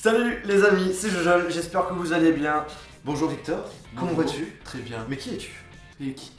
Salut les amis, c'est Jojo, j'espère que vous allez bien. Bonjour Victor, comment Bonjour. vas-tu? Très bien. Mais qui es-tu? Et qui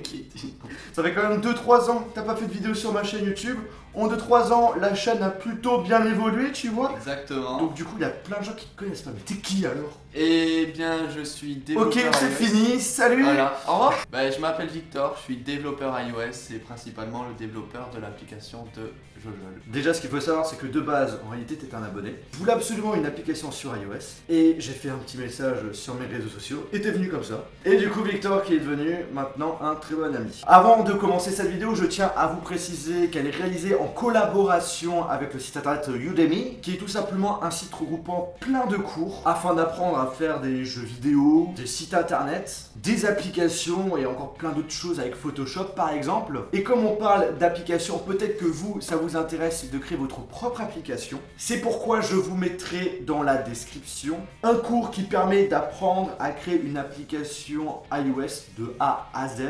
Qui es-tu? Ça fait quand même 2-3 ans que t'as pas fait de vidéo sur ma chaîne YouTube. En 2-3 ans, la chaîne a plutôt bien évolué, tu vois. Exactement. Donc du coup, il y a plein de gens qui te connaissent pas. Mais t'es qui alors? Eh bien, je suis développeur Ok, c'est iOS. fini, salut. Voilà. Au revoir. Je m'appelle Victor, je suis développeur iOS et principalement le développeur de l'application de Jojol. Déjà, ce qu'il faut savoir, c'est que de base, en réalité, t'es un abonné. Je voulais absolument une application sur iOS. Et j'ai fait un petit message sur mes réseaux sociaux. Et t'es venu comme ça. Et du coup, Victor qui est devenu maintenant un très bon ami. Avant de commencer cette vidéo, je tiens à vous préciser qu'elle est réalisée en collaboration avec le site internet Udemy, qui est tout simplement un site regroupant plein de cours afin d'apprendre à faire des jeux vidéo, des sites internet, des applications et encore plein d'autres choses avec Photoshop par exemple. Et comme on parle d'applications, peut-être que vous, ça vous intéresse de créer votre propre application. C'est pourquoi je vous mettrai dans la description un cours qui permet d'apprendre à créer une application iOS de A à Z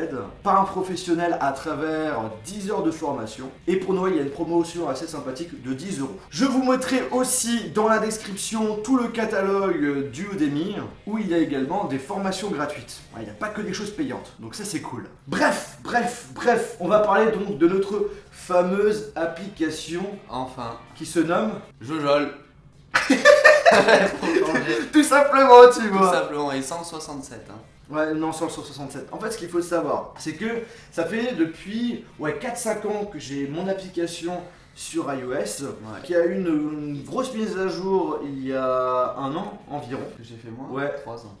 par un professionnel à travers 10 heures de formation. Et pour Noël, il y a une promotion assez sympathique de 10 €. Je vous mettrai aussi dans la description tout le catalogue du Udemy où il y a également des formations gratuites. Il n'y a pas que des choses payantes, donc ça c'est cool. Bref, on va parler donc de notre fameuse application Enfin, qui se nomme Jojol. Pour changer. tout simplement, tu Tout vois. simplement, et 167. Hein. Ouais, non, 167. En fait, ce qu'il faut savoir, c'est que ça fait depuis 4-5 ans que j'ai mon application sur iOS, qui a eu une grosse mise à jour il y a un an environ. Que j'ai fait moi Ouais. 3 ans.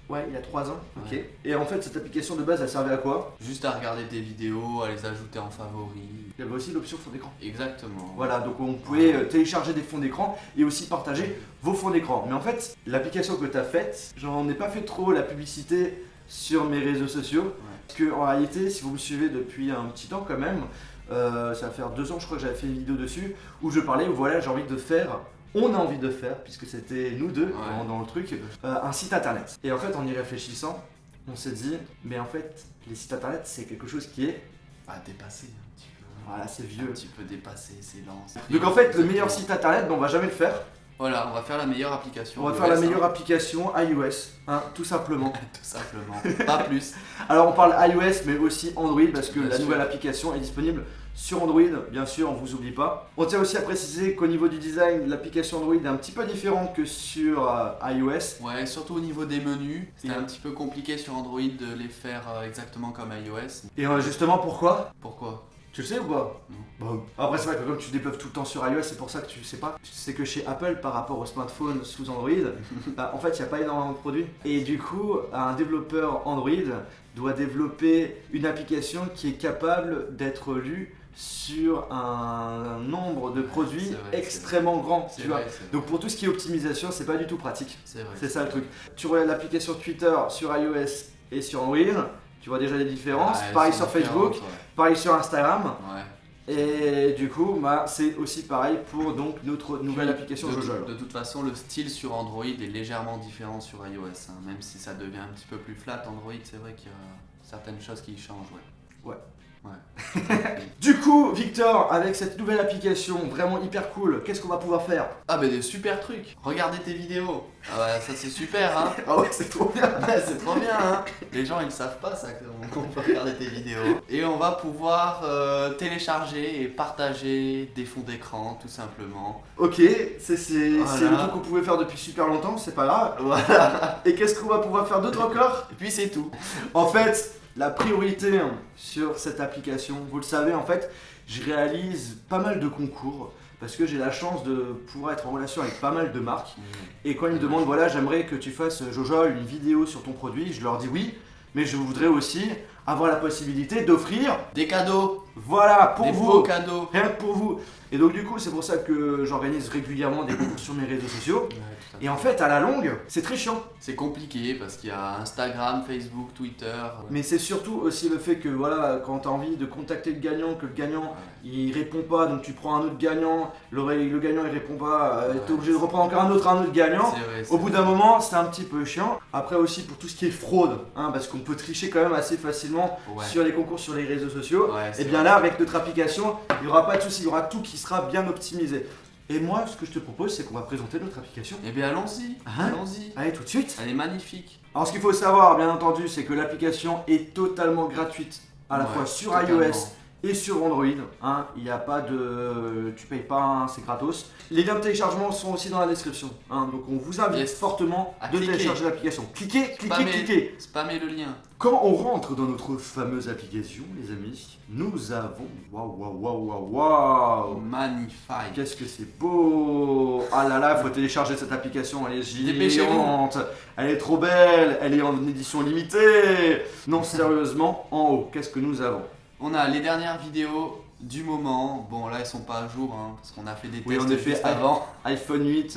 Ouais, il y a 3 ans, ok. Ouais. Et en fait, cette application de base, elle servait à quoi? Juste à regarder des vidéos, à les ajouter en favoris. Il y avait aussi l'option fond d'écran. Exactement. Voilà, donc on pouvait télécharger des fonds d'écran et aussi partager vos fonds d'écran. Mais en fait, l'application que tu as faite, j'en ai pas fait trop la publicité sur mes réseaux sociaux. Parce que en réalité, si vous me suivez depuis un petit temps quand même, ça va faire 2 ans je crois que j'avais fait une vidéo dessus où je parlais, où voilà, j'ai envie de faire, on a envie de faire, puisque c'était nous deux dans le truc, un site internet. Et en fait, en y réfléchissant, on s'est dit, mais en fait, les sites internet, c'est quelque chose qui est, Dépassé un petit peu. voilà, c'est Un vieux. petit peu dépassé, c'est lent. Donc en fait, le meilleur site internet, on va jamais le faire. Voilà, on va faire la meilleure application. On va iOS, faire la hein. meilleure application iOS, hein, tout simplement. Tout simplement, pas plus. Alors on parle iOS mais aussi Android parce que Bien la sûr. nouvelle application est disponible sur Android, bien sûr, on vous oublie pas. On tient aussi à préciser qu'au niveau du design, l'application Android est un petit peu différente que sur iOS. Ouais, surtout au niveau des menus, c'était Et- un petit peu compliqué sur Android de les faire exactement comme iOS. Et justement pourquoi? Pourquoi? Tu le sais ou pas? Non. Bon. Après c'est vrai que comme tu développes tout le temps sur iOS, c'est pour ça que tu sais pas. Tu sais que chez Apple par rapport au smartphone sous Android, en fait il n'y a pas énormément de produits. Et du coup, un développeur Android doit développer une application qui est capable d'être lue sur un nombre de produits c'est vrai, extrêmement grand. C'est Tu vois. vrai, c'est vrai. Donc pour tout ce qui est optimisation, c'est pas du tout pratique. C'est vrai. C'est ça le truc. Tu regardes l'application Twitter sur iOS et sur Android, tu vois déjà les différences. Ouais, Pareil c'est sur Facebook, différent, pareil sur Instagram. ouais. Et du coup, c'est aussi pareil pour donc notre nouvelle application de, Jojol. de toute façon, le style sur Android est légèrement différent sur iOS. Hein. Même si ça devient un petit peu plus flat, Android, c'est vrai qu'il y a certaines choses qui changent. Ouais. Du coup, Victor, avec cette nouvelle application vraiment hyper cool, qu'est-ce qu'on va pouvoir faire? Des super trucs. Regardez tes vidéos. Ça c'est super, hein. Ah ouais, c'est trop bien. Ouais, c'est trop bien, hein. Les gens ils savent pas ça qu'on peut regarder tes vidéos. Et on va pouvoir télécharger et partager des fonds d'écran tout simplement. Ok, c'est le truc qu'on pouvait faire depuis super longtemps, c'est pas grave. Voilà. Et qu'est-ce qu'on va pouvoir faire d'autre encore? Et puis c'est tout. En fait, la priorité sur cette application, vous le savez, en fait, je réalise pas mal de concours parce que j'ai la chance de pouvoir être en relation avec pas mal de marques. Et quand ils me demandent, voilà, j'aimerais que tu fasses, Jojol, une vidéo sur ton produit, je leur dis oui, mais je voudrais aussi avoir la possibilité d'offrir, Des cadeaux. voilà, pour Des vous, beaux cadeaux. rien que pour vous. Et donc du coup, c'est pour ça que j'organise régulièrement des concours sur mes réseaux sociaux. Et en fait, à la longue, c'est très chiant. C'est compliqué parce qu'il y a Instagram, Facebook, Twitter. Mais c'est surtout aussi le fait que voilà, quand tu as envie de contacter le gagnant, que le gagnant il répond pas, donc tu prends un autre gagnant, le gagnant il répond pas, t'es obligé de reprendre encore un autre gagnant. C'est vrai, Au bout d'un moment, c'est un petit peu chiant. Après aussi pour tout ce qui est fraude, parce qu'on peut tricher quand même assez facilement sur les concours sur les réseaux sociaux. Ouais, Et c'est bien vrai. là, avec notre application, il n'y aura pas de souci, il y aura tout qui sera bien optimisé. Et moi, ce que je te propose, c'est qu'on va présenter notre application. Eh bien, allons-y. Hein Allons-y. Allez, tout de suite. Elle est magnifique. Alors, ce qu'il faut savoir, bien entendu, c'est que l'application est totalement gratuite à la Ouais, fois sur totalement. iOS et sur Android. Hein. Il n'y a pas de. Tu payes pas, hein, c'est gratos. Les liens de téléchargement sont aussi dans la description. Hein. Donc, on vous invite Yes. fortement À de cliquer. télécharger l'application. Cliquez, cliquez, Spammez. cliquez. Spammez le lien. Quand on rentre dans notre fameuse application, les amis, nous avons. Waouh, waouh, waouh, waouh, waouh! Magnifique. Qu'est-ce que c'est beau! Ah là là, faut télécharger cette application, elle est Dépêchez-vous. géante, elle est trop belle, elle est en édition limitée. Non, sérieusement, en haut, qu'est-ce que nous avons? On a les dernières vidéos du moment. Bon, là, elles sont pas à jour, hein, parce qu'on a fait des Oui, tests en effet, juste avant. iPhone 8,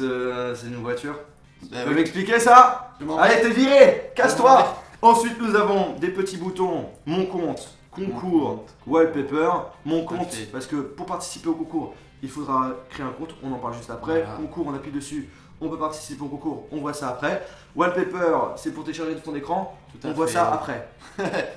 c'est une voiture. Tu Eh peux oui. m'expliquer ça? Je m'en Allez, vais. t'es viré! Casse-toi! Ensuite, nous avons des petits boutons, mon compte, concours, compte. wallpaper, mon Tout à compte, fait. parce que pour participer au concours, il faudra créer un compte, on en parle juste après. Voilà. Concours, on appuie dessus, on peut participer au concours, on voit ça après. Wallpaper, c'est pour télécharger le fond d'écran, Tout à on voit fait. ça après.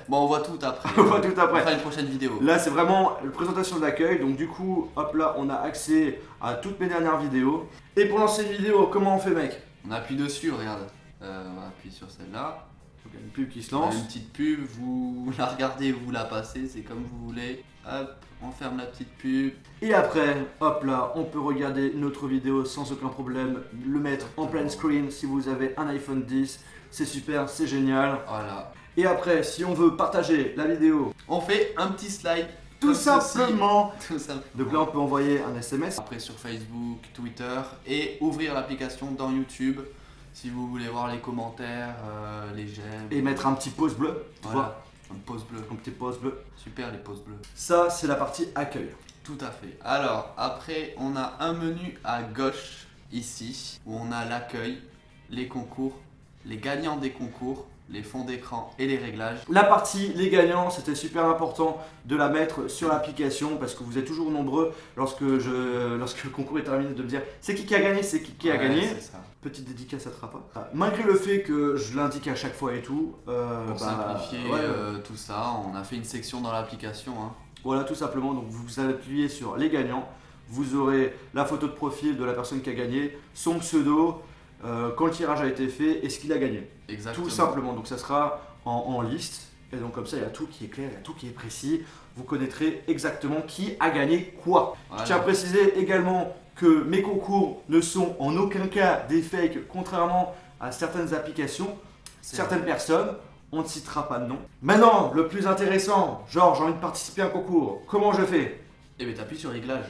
Bon, on voit tout après. On voit tout On après. fera une prochaine vidéo. Là, c'est vraiment la présentation de l'accueil, donc du coup, hop là, on a accès à toutes mes dernières vidéos. Et pour lancer une vidéo, comment on fait, mec? On appuie dessus, regarde. On appuie sur celle-là. Donc, il y a une pub qui se On a lance. une petite pub, vous la regardez, vous la passez, c'est comme vous voulez. Hop, on ferme la petite pub. Et après, hop là, on peut regarder notre vidéo sans aucun problème, le mettre en plein screen si vous avez un iPhone 10, c'est super, c'est génial. Voilà. Et après, si on veut partager la vidéo, On fait un petit slide. tout comme ceci. simplement, Tout simplement. donc là on peut envoyer un SMS. Après sur Facebook, Twitter et ouvrir l'application dans YouTube si vous voulez voir les commentaires, les j'aime. Et mettre un petit pouce bleu, tu vois, Voilà, un pouce bleu. un petit pouce bleu. Super les pouces bleus. Ça, c'est la partie accueil. Tout à fait. Alors après on a un menu à gauche ici où on a l'accueil, les concours, les gagnants des concours, les fonds d'écran et les réglages. La partie les gagnants, c'était super important de la mettre sur l'application parce que vous êtes toujours nombreux lorsque le concours est terminé de me dire c'est qui a gagné, c'est qui a Ouais, gagné. c'est ça. Petite dédicace à Trapa. Malgré le fait que je l'indique à chaque fois et tout, Pour simplifier ouais, tout ça, on a fait une section dans l'application. Hein. voilà tout simplement. Donc vous appuyez sur les gagnants, vous aurez la photo de profil de la personne qui a gagné, son pseudo, quand le tirage a été fait et ce qu'il a gagné. Exactement. Tout simplement. Donc ça sera en liste et donc comme ça il y a tout qui est clair, il y a tout qui est précis. Vous connaîtrez exactement qui a gagné quoi. Voilà. Je tiens à préciser également que mes concours ne sont en aucun cas des fakes, contrairement à certaines applications, C'est certaines personnes. On ne citera pas de nom. Maintenant, le plus intéressant, genre j'ai envie de participer à un concours. Comment je fais? Eh bien, t'appuies sur réglage.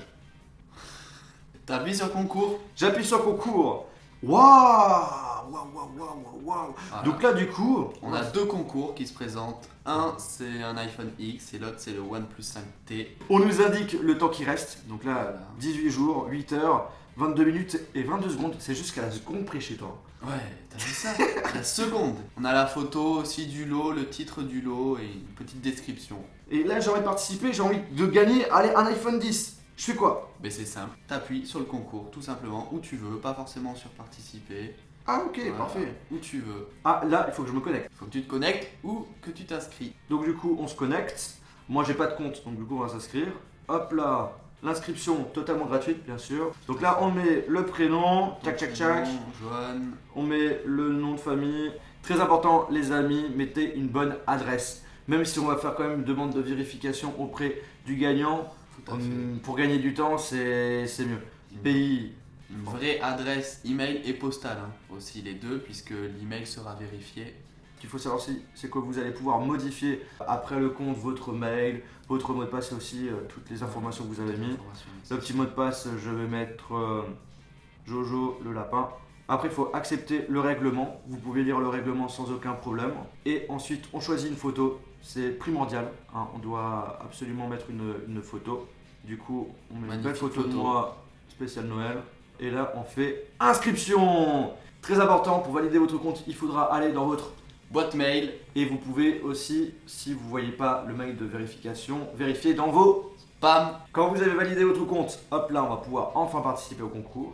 T'appuies sur concours. J'appuie sur concours. Waouh, waouh, waouh, waouh, waouh. Voilà. Donc là, du coup, On a deux concours qui se présentent. Un, c'est un iPhone X et l'autre, c'est le OnePlus 5T. on nous indique le temps qui reste. Donc là, Voilà. 18 jours, 8 heures, 22 minutes et 22 secondes. C'est jusqu'à la seconde près chez toi. Ouais, t'as vu ça? La seconde. On a la photo aussi du lot, le titre du lot et une petite description. Et là, j'ai envie de participer, j'ai envie de gagner, allez, un iPhone 10. Je fais quoi? Mais c'est simple. T'appuies sur le concours, tout simplement, où tu veux, pas forcément sur participer. Ah ok, Voilà. parfait. Où tu veux. Ah là, il faut que je me connecte. Faut que tu te connectes ou que tu t'inscris. Donc du coup, on se connecte. Moi, j'ai pas de compte, donc du coup, on va s'inscrire. Hop là, l'inscription totalement gratuite, bien sûr. Donc là, on met le prénom, tchac tchac tchac. Joanne. On met le nom de famille. Très important, les amis, mettez une bonne adresse. Même si on va faire quand même une demande de vérification auprès du gagnant, Tout à fait. pour gagner du temps, c'est mieux. Pays, Une vraie adresse email et postale hein, aussi les deux puisque l'email sera vérifié. ce qu'il faut savoir aussi, c'est que vous allez pouvoir modifier après le compte votre mail, votre mot de passe et aussi toutes les informations que vous avez mis. Le petit mot de passe, je vais mettre Jojo le lapin. Après, il faut accepter le règlement. Vous pouvez lire le règlement sans aucun problème. Et ensuite, on choisit une photo. C'est primordial. Hein. On doit absolument mettre une photo. Du coup, on met une belle Magnifique photo de photo. moi spécial Noël. Et là, on fait inscription. Très important, pour valider votre compte, il faudra aller dans votre Boîte mail. et vous pouvez aussi, si vous ne voyez pas le mail de vérification, vérifier dans vos. Spam. Quand vous avez validé votre compte, hop là, on va pouvoir enfin participer au concours.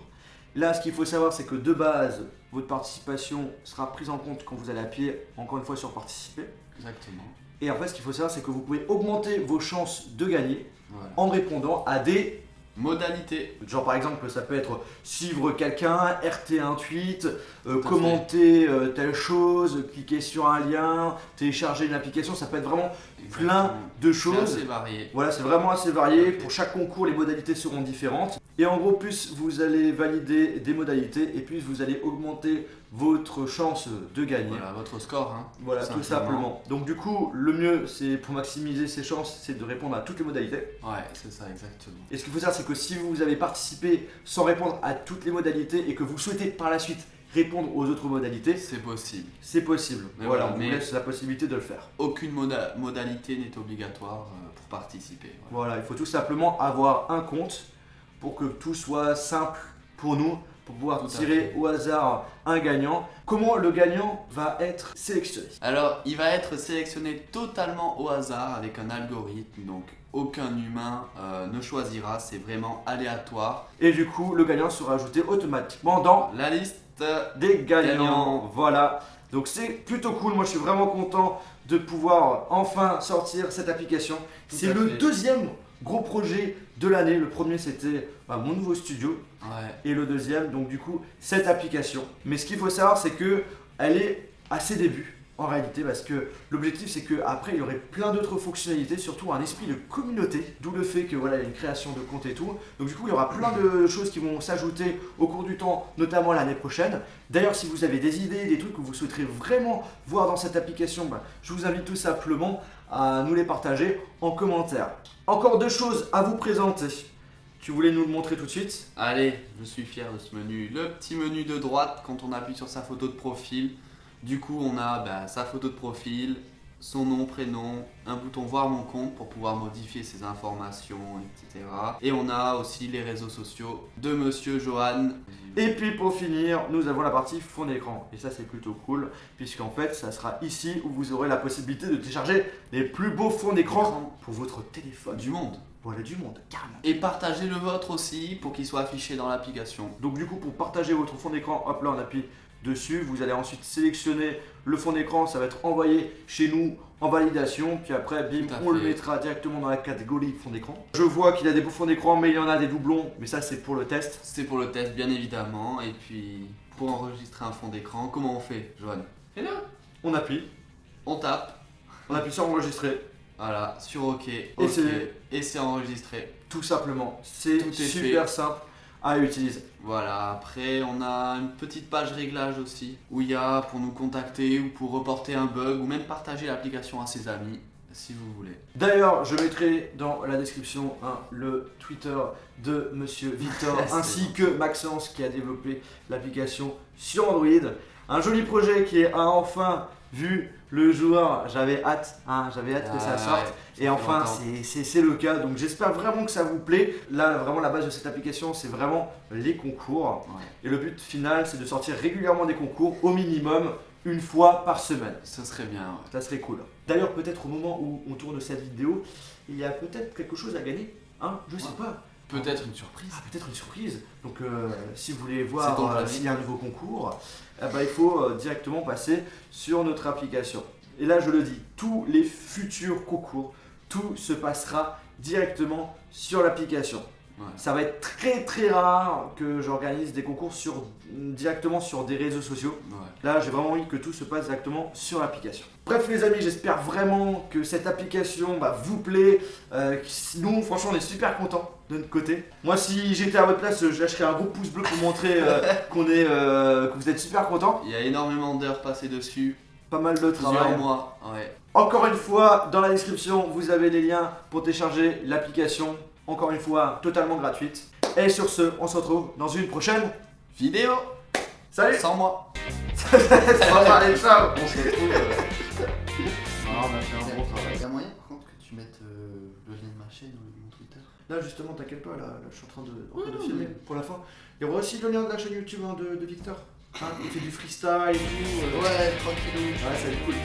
Là, ce qu'il faut savoir, c'est que de base, votre participation sera prise en compte quand vous allez appuyer encore une fois sur participer. Exactement. Et en fait, ce qu'il faut savoir, c'est que vous pouvez augmenter vos chances de gagner Voilà. en répondant à des Modalité. Genre par exemple ça peut être suivre quelqu'un, RT un tweet, à commenter telle chose, cliquer sur un lien, télécharger une application, ça peut être vraiment plein Exactement. de C'est choses. assez varié. Voilà, c'est vraiment assez varié. Tout à fait. Pour chaque concours, les modalités seront différentes. Et en gros, plus vous allez valider des modalités et plus vous allez augmenter votre chance de gagner. Voilà, votre score. Hein, Voilà, tout simplement. Donc du coup, le mieux, c'est pour maximiser ses chances, c'est de répondre à toutes les modalités. Ouais, c'est ça, exactement. Et ce qu'il faut savoir, c'est que si vous avez participé sans répondre à toutes les modalités et que vous souhaitez par la suite répondre aux autres modalités, C'est possible. c'est possible. Mais Voilà, voilà, on mais- vous laisse la possibilité de le faire. Aucune modalité n'est obligatoire pour participer. Voilà. Voilà, il faut tout simplement avoir un compte pour que tout soit simple pour nous, pour pouvoir Tout à tirer fait. au hasard un gagnant. Comment le gagnant va être sélectionné? Alors, il va être sélectionné totalement au hasard avec un algorithme, donc aucun humain ne choisira, c'est vraiment aléatoire. Et du coup, le gagnant sera ajouté automatiquement dans La liste, des gagnants. Gagnants. Voilà, donc c'est plutôt cool. Moi, je suis vraiment content de pouvoir enfin sortir cette application. Tout C'est à le fait. deuxième gros projet de l'année. Le premier, c'était mon nouveau studio. ouais, Et le deuxième, donc du coup, cette application. Mais ce qu'il faut savoir, c'est que elle est à ses débuts en réalité, parce que l'objectif, c'est qu'après, il y aurait plein d'autres fonctionnalités, surtout un esprit de communauté, d'où le fait que voilà, il y a une création de compte et tout. Donc du coup, il y aura plein de choses qui vont s'ajouter au cours du temps, notamment l'année prochaine. D'ailleurs, si vous avez des idées, des trucs que vous souhaiterez vraiment voir dans cette application, je vous invite tout simplement à nous les partager en commentaire. Encore deux choses à vous présenter. Tu voulais nous le montrer tout de suite? allez, je suis fier de ce menu. Le petit menu de droite, quand on appuie sur sa photo de profil, du coup on a sa photo de profil, son nom, prénom, un bouton voir mon compte pour pouvoir modifier ses informations, etc. Et on a aussi les réseaux sociaux de Monsieur Johan. Et puis pour finir, nous avons la partie fond d'écran. Et ça c'est plutôt cool, puisqu'en fait ça sera ici où vous aurez la possibilité de télécharger les plus beaux fonds d'écran pour votre téléphone. Du monde. Voilà, du monde, carrément. Et partagez le vôtre aussi pour qu'il soit affiché dans l'application. Donc du coup pour partager votre fond d'écran, hop là on appuie dessus. Vous allez ensuite sélectionner le fond d'écran, ça va être envoyé chez nous en validation. Puis après, bim, Tout à on le fait. mettra directement dans la catégorie fond d'écran. Je vois qu'il y a des beaux fonds d'écran, mais il y en a des doublons. Mais ça c'est pour le test. C'est pour le test bien évidemment. Et puis pour enregistrer un fond d'écran, comment on fait, Johan? Fais-le. On appuie sur enregistrer. Voilà, sur OK, c'est- et c'est enregistré. Tout simplement, c'est Tout est super simple à utiliser. Voilà, après on a une petite page réglage aussi où il y a pour nous contacter ou pour reporter un bug ou même partager l'application à ses amis si vous voulez. D'ailleurs, je mettrai dans la description le Twitter de Monsieur Victor C'est ainsi bon. que Maxence qui a développé l'application sur Android. Un joli projet qui a enfin vu le jour. J'avais hâte que ça sorte. Et enfin, c'est le cas. Donc j'espère vraiment que ça vous plaît. Là, vraiment, la base de cette application, c'est vraiment les concours. Ouais, Et le but final, c'est de sortir régulièrement des concours, au minimum une fois par semaine. ce serait bien. Ouais. Ça serait cool. D'ailleurs, peut-être au moment où on tourne cette vidéo, il y a peut-être quelque chose à gagner. Je sais Ouais. pas. Peut-être une surprise. Peut-être une surprise. Donc, si vous voulez C'est donc voir la vie. s'il y a un nouveau concours, il faut directement passer sur notre application. Et là, je le dis, tous les futurs concours, tout se passera directement sur l'application. Ouais. Ça va être très très rare que j'organise des concours directement sur des réseaux sociaux. Ouais. Là, j'ai vraiment envie que tout se passe directement sur l'application. Bref, les amis, j'espère vraiment que cette application vous plaît. Nous, franchement, on est super contents de notre côté. Moi, si j'étais à votre place, je lâcherais un gros pouce bleu pour montrer que vous êtes super contents. Il y a énormément d'heures passées dessus, Pas mal de travail. plusieurs mois. Ouais. Encore une fois, dans la description, vous avez les liens pour télécharger l'application. Encore une fois, totalement gratuite. Et sur ce, on se retrouve dans une prochaine. Vidéo Salut. sans moi. Ça va parler, ciao. On se retrouve. Ah, on a fait un bon travail. Il y a moyen par contre que tu mettes le lien de ma chaîne ou mon Twitter. Là justement, t'inquiète pas, là, je suis en train de Oui, filmer pour la fin. Il y aura aussi le lien de la chaîne YouTube de Victor. Il fait du freestyle et tout. Ouais, tranquillou. Ouais, ça va être cool.